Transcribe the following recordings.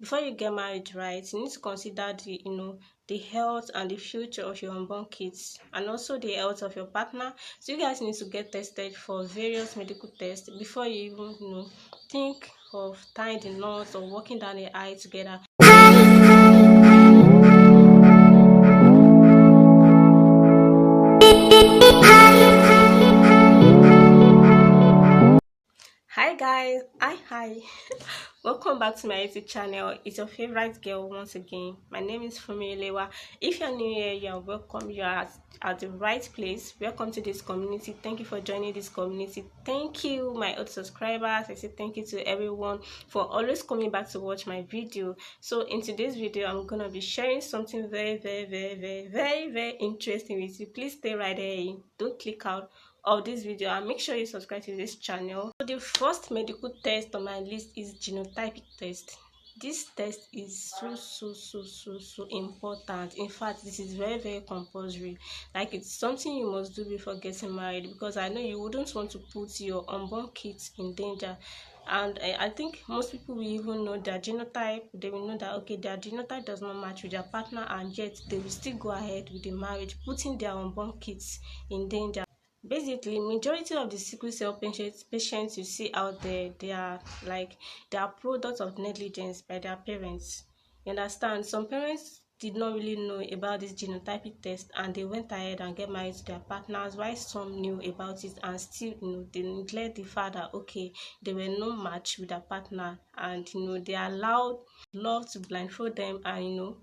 before you get married, right, you need to consider the health and the future of your unborn kids, and also the health of your partner. So you guys need to get tested for various medical tests before you even think of tying the knots or walking down the aisle together. Hi guys, hi. Welcome back to my YouTube channel. It's your favorite girl once again. My name is Lewa. If you're new here, you are welcome. You are at the right place. Welcome to this community. Thank you for joining this community. Thank you, my old subscribers. I say thank you to everyone for always coming back to watch my video. So in today's video, I'm gonna be sharing something very interesting with you. Please stay right there. Don't click out of this video and make sure you subscribe to this channel. So the first medical test on my list is genotypic test. This test is so important. In fact, this is very compulsory. Like, it's something you must do before getting married, because I know you wouldn't want to put your unborn kids in danger. And I think most people will even know their genotype. They will know that, okay, their genotype does not match with their partner, and yet they will still go ahead with the marriage, putting their unborn kids in danger. Basically, majority of the sickle cell patients you see out there, they are products of negligence by their parents. You understand? Some parents did not really know about this genotypic test, and they went ahead and get married to their partners, while some knew about it and still they neglect the fact that, okay, they were no match with their partner, and they allowed love to blindfold them, and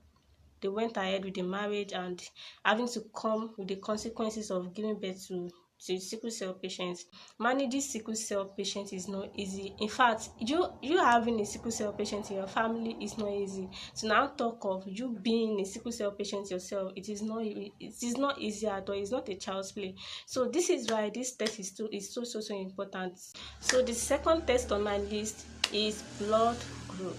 they went ahead with the marriage and having to come with the consequences of giving birth to sickle cell patients. Managing sickle cell patients is not easy. In fact, you having a sickle cell patient in your family is not easy. To now talk of you being a sickle cell patient yourself, it is not easy at all. It's not a child's play. So this is why this test is so important. So the second test on my list is blood group.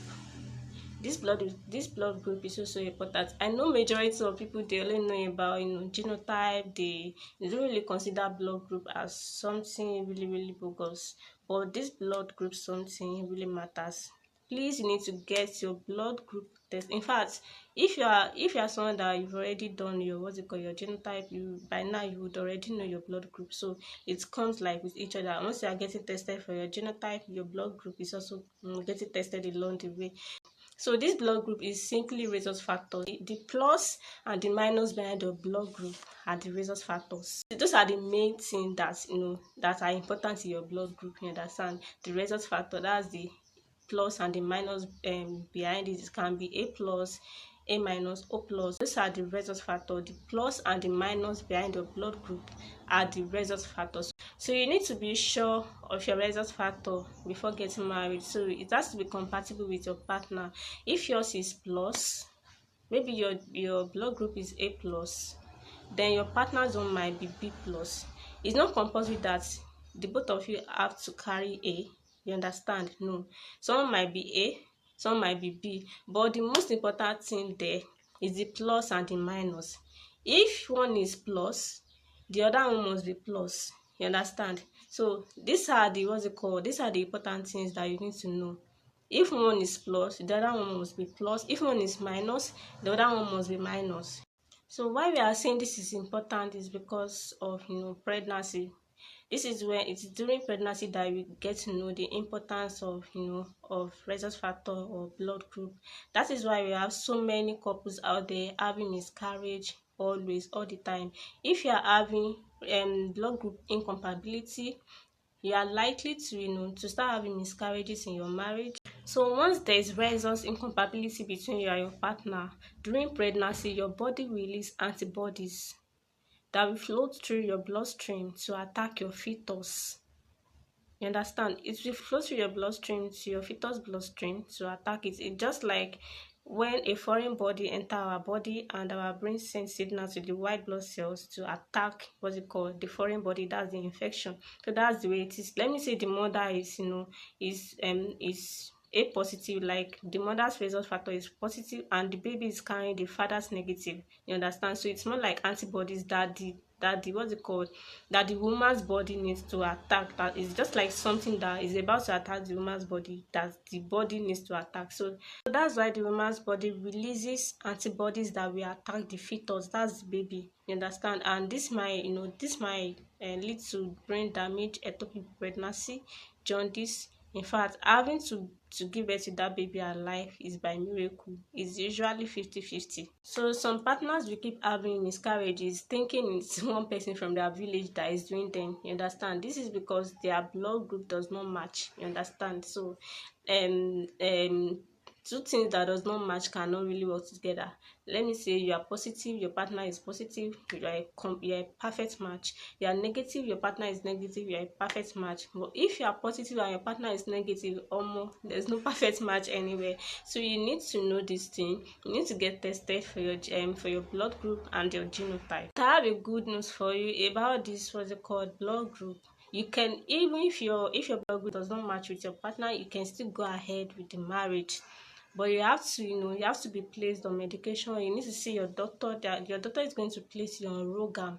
This blood group is also important. I know majority of people, they only know about genotype. They don't really consider blood group as something really bogus, but this blood group something really matters. Please, you need to get your blood group test. In fact, if you are someone that you've already done your your genotype, you by now you would already know your blood group. So it comes like with each other. Once you are getting tested for your genotype, your blood group is also getting tested along the way. So this blood group is simply rhesus factors. The plus and the minus behind the blood group are the rhesus factors. Those are the main things that are important in your blood group. You understand? The rhesus factor, that's the plus, and the minus behind it can be A plus, A minus, O plus. Those are the rhesus factor. The plus and the minus behind your blood group are the rhesus factors. So you need to be sure of your rhesus factor before getting married. So it has to be compatible with your partner. If yours is plus, maybe your blood group is A plus, then your partner's one might be B plus. It's not compulsory that the both of you have to carry A. You understand? No. Some might be A, some might be B, but the most important thing there is the plus and the minus. If one is plus, the other one must be plus. You understand? So these are the these are the important things that you need to know. If one is plus, the other one must be plus. If one is minus, the other one must be minus. So why we are saying this is important is because of pregnancy. This is when it's during pregnancy that we get to know the importance of of rhesus factor or blood group. That is why we have so many couples out there having miscarriage always, all the time. If you are having blood group incompatibility, you are likely to to start having miscarriages in your marriage. So once there is rhesus incompatibility between you and your partner during pregnancy, your body will release antibodies that will float through your bloodstream to attack your fetus. You understand? It will flow through your bloodstream to your fetus bloodstream to attack it. It's just like when a foreign body enter our body and our brain sends signal to the white blood cells to attack the foreign body. That's the infection. So that's the way it is. Let me say the mother is is A positive, like the mother's rhesus factor is positive and the baby is carrying the father's negative. You understand? So it's more like antibodies that the what's it called, that the woman's body needs to attack. That is just like something that is about to attack the woman's body, that the body needs to attack. So that's why the woman's body releases antibodies that will attack the fetus, that's the baby. You understand? And this might, this might lead to brain damage, ectopic pregnancy, jaundice. In fact, having to give birth to that baby alive is by miracle. It's usually 50-50. So some partners will keep having miscarriages, thinking it's one person from their village that is doing them. You understand? This is because their blood group does not match. You understand? So um um two things that does not match cannot really work together. Let me say you are positive, your partner is positive, you are a perfect match. You are negative, your partner is negative, you are a perfect match. But if you are positive and your partner is negative, there's no perfect match anywhere. So you need to know this thing. You need to get tested for your blood group and your genotype. I have a good news for you about this, what's it called, blood group. You can, even if your blood group does not match with your partner, you can still go ahead with the marriage. But you have to, you have to be placed on medication. You need to see your doctor. That your doctor is going to place you on Rogam.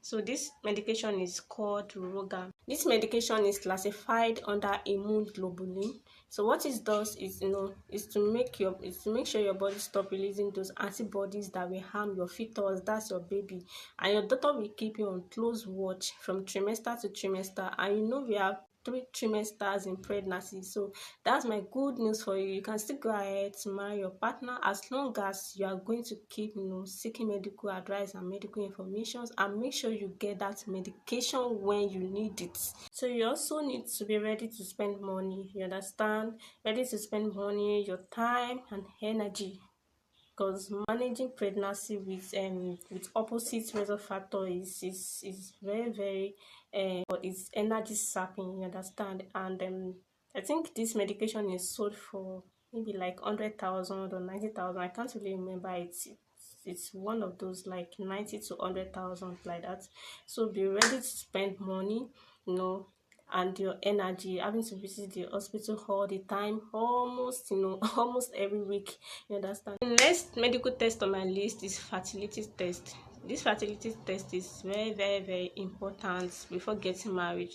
So this medication is called Rogam. This medication is classified under immune globulin. So what it does is, is to make sure your body stop releasing those antibodies that will harm your fetus, that's your baby. And your doctor will keep you on close watch from trimester to trimester. And we have 3 trimesters in pregnancy. So that's my good news for you. You can still go ahead to marry your partner as long as you are going to keep seeking medical advice and medical information, and make sure you get that medication when you need it. So you also need to be ready to spend money. You understand? Ready to spend money, your time and energy, because managing pregnancy with opposite rhesus factor is very, very but it's energy sapping. You understand? And I think this medication is sold for maybe like 100,000 or 90,000. I can't really remember. It's one of those like 90 to 100,000 like that. So be ready to spend money, and your energy, having to visit the hospital all the time, almost almost every week. You understand? The next medical test on my list is fertility test. This fertility test is very, very, very important before getting married.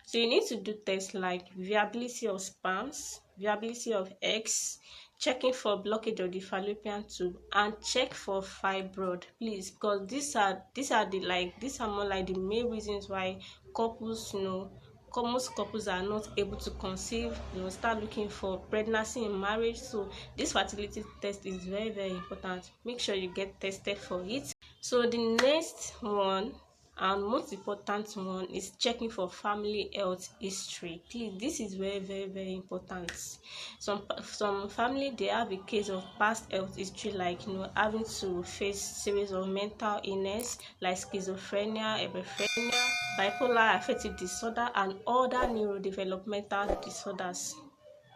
So you need to do tests like viability of sperms, viability of eggs, checking for blockage of the fallopian tube, and check for fibroid, please, because these are more like the main reasons why couples, most couples are not able to conceive, start looking for pregnancy in marriage. So this fertility test is very, very important. Make sure you get tested for it. So the next one and most important one is checking for family health history. Please, this is very, very, very important. Some family, they have a case of past health history, like having to face series of mental illness like schizophrenia, Enbephrenia, bipolar affective disorder, and other neurodevelopmental disorders.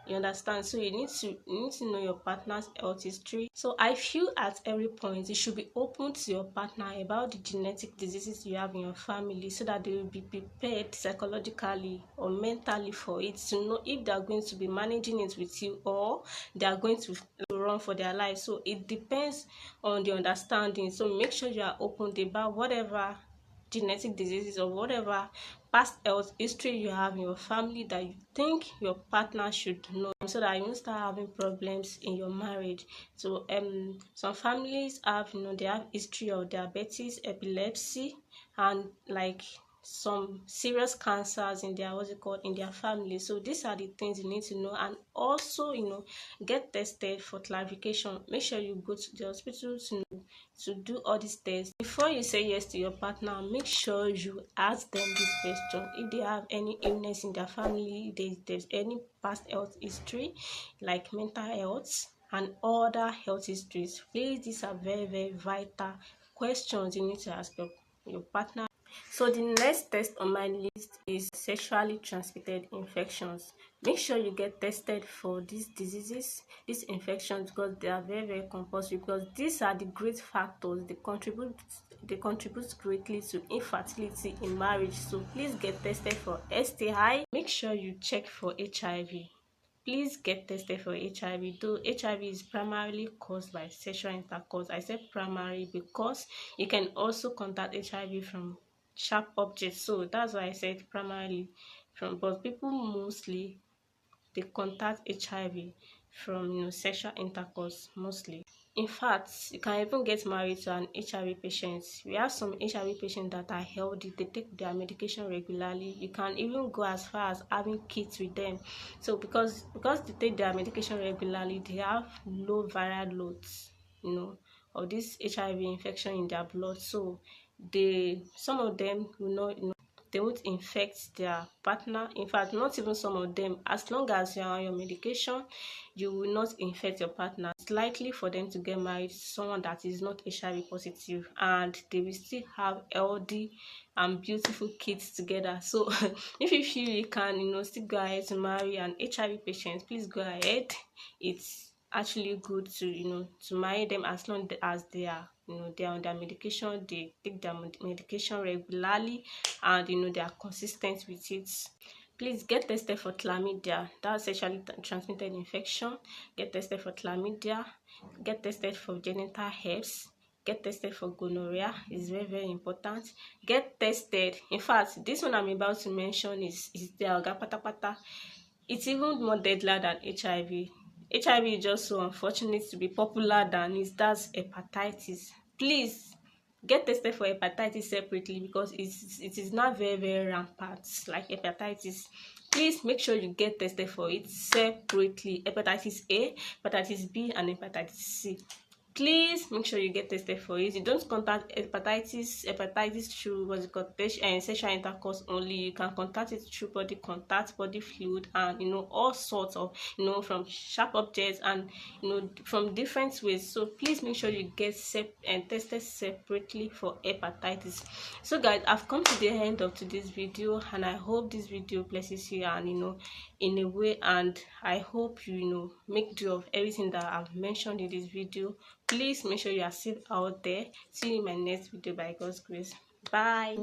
You understand? So you need to know your partner's health history. So I feel at every point you should be open to your partner about the genetic diseases you have in your family, so that they will be prepared psychologically or mentally for it, to know if they are going to be managing it with you or they are going to run for their life. So it depends on the understanding. So make sure you are open about whatever genetic diseases or whatever past health history you have in your family that you think your partner should know, so that you won't start having problems in your marriage. So some families have, they have history of diabetes, epilepsy, and like some serious cancers in their in their family. So these are the things you need to know. And also, get tested for clarification. Make sure you go to the hospital to do all these tests before you say yes to your partner. Make sure you ask them this question: if they have any illness in their family, if there's any past health history like mental health and other health histories. Please, these are very, very vital questions you need to ask your partner. So the next test on my list is sexually transmitted infections. Make sure you get tested for these diseases, these infections, because they are very, very compulsory, because these are the great factors. They contribute greatly to infertility in marriage. So please get tested for STI. Make sure you check for HIV. please get tested for HIV. Though HIV is primarily caused by sexual intercourse, I said primary because you can also contact HIV from sharp objects, so that's why I said primarily from, but people mostly they contact HIV from sexual intercourse mostly. In fact, you can even get married to an HIV patient. We have some HIV patients that are healthy, they take their medication regularly. You can even go as far as having kids with them. So because they take their medication regularly, they have low viral loads, of this HIV infection in their blood. So some of them will not, they won't infect their partner. In fact, not even some of them. As long as you're on your medication, you will not infect your partner. It's likely for them to get married to someone that is not HIV positive, and they will still have healthy and beautiful kids together. So if you feel you can, still go ahead to marry an HIV patient, please go ahead. It's actually good to marry them as long as they are they are on their medication, they take their medication regularly, and they are consistent with it. Please get tested for chlamydia, that's sexually transmitted infection. Get tested for chlamydia, get tested for genital herpes, get tested for gonorrhea. Is very, very important. Get tested, in fact, this one I'm about to mention is the oga patapata. It's even more deadly than HIV. HIV is just so unfortunate to be popular than it. That's hepatitis. Please get tested for hepatitis separately because it is not very, very rampant like hepatitis. Please make sure you get tested for it separately. Hepatitis A, hepatitis B, and hepatitis C. Please make sure you get tested for it. You don't contact hepatitis through what's it called, sexual intercourse only. You can contact it through body contact, body fluid, and all sorts of from sharp objects, and from different ways. So please make sure you get tested separately for hepatitis. So guys, I've come to the end of today's video, and I hope this video blesses you and in a way, and I hope you make do of everything that I've mentioned in this video. Please make sure you are safe out there. See you in my next video by God's grace. Bye.